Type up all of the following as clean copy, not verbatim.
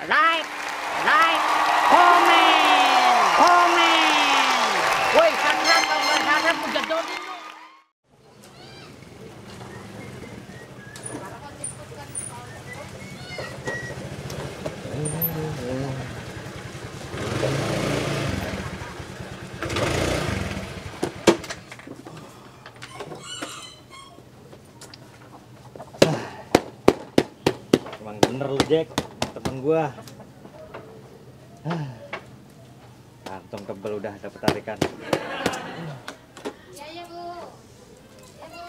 like, komen. Woi, subscribe kalau nggak subscribe udah jodohin lu. Emang bener lu Jack, temen gua. Kantong tebel udah dapet tarikan. Ya Bu. Ya Bu.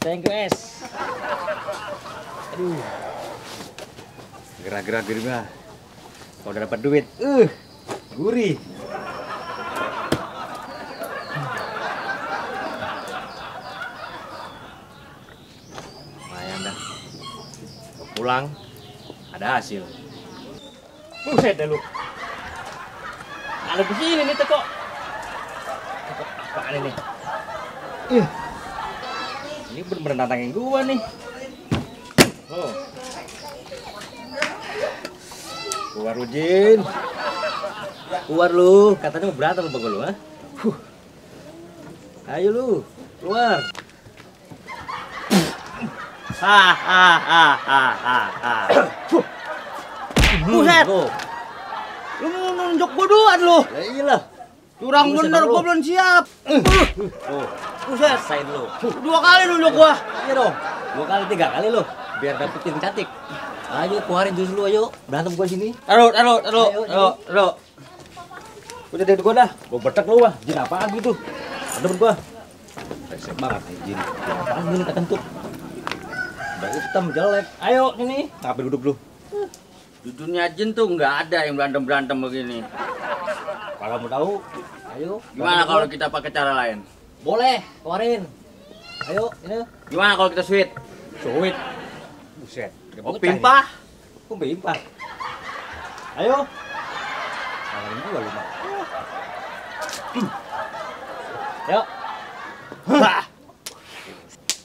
Thank you es. Aduh, gerak-gerak diri mah. Kalau udah dapat duit, gurih. Lumayan dah. Pulang, ada hasil. Buset dah lu. Ada begini nih teko. Teko apaan ini? Ini bener-bener nantangin gua nih. Oh. Keluar lu Jin. Keluar lu, katanya mau berantem sama gua lu, ha? Ayo lu, keluar. Buset. Lu mau nunjuk gua duluan lu. Ya iyalah. Curang Buset, bener, lu. gua belum siap. Oh, Buset. rasain lu. 2 kali nunjuk gua. Iya dong. 2 kali 3 kali lu. Biar dapetin cantik. Ayo keluarin jurus lu ayo. Berantem gua sini. Taruh. Udah dari gua dah. Gua betek lu ah. Jin apaan gitu? Ada gua. Resep banget nih Jin. Apaan ini tak kentut. Udah hitam jelek. Ayo sini. Ngapain duduk lu? Di dunia jin tuh nggak ada yang berantem begini. Kalau mau tahu, ayo. Gimana berantem kalau gua. kita pakai cara lain? Boleh, keluarin. Ayo, ini. Gimana kalau kita sweet? Suwit. Buset. Oh, pimpah. Kok pimpah? Ayo. Kawarin gua lu, Mak. Yuk. Hah.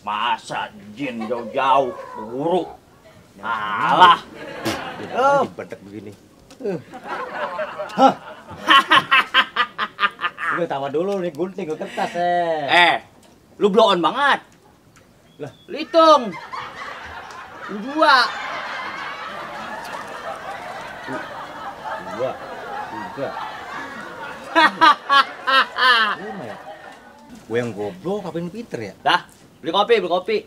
Masa jin jauh-jauh buru? Alah. Oh, dibentek begini. Lu tawa dulu nih gunting ke kertas Lu blow on banget. Lah, Lu hitung. Lu 2. dua, tiga. Lima ya? Gue yang goblok, apa yang pinter ya? Dah, beli kopi.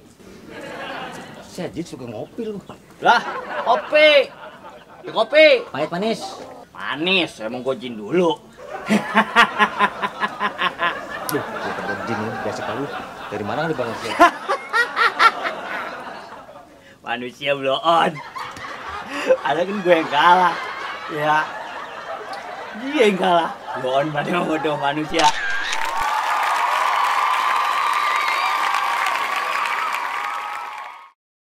Saya Jin suka ngopi lu. Lah, kopi. Beli kopi. Pahit manis. Manis, emang gua jin dulu. Duh, gue terbang Jin lu, biasa lu. Dari mana lu bang? Manusia blow on. Ada kan gue yang kalah. Ya. Dia yang kalah. Blow on pada bodoh manusia.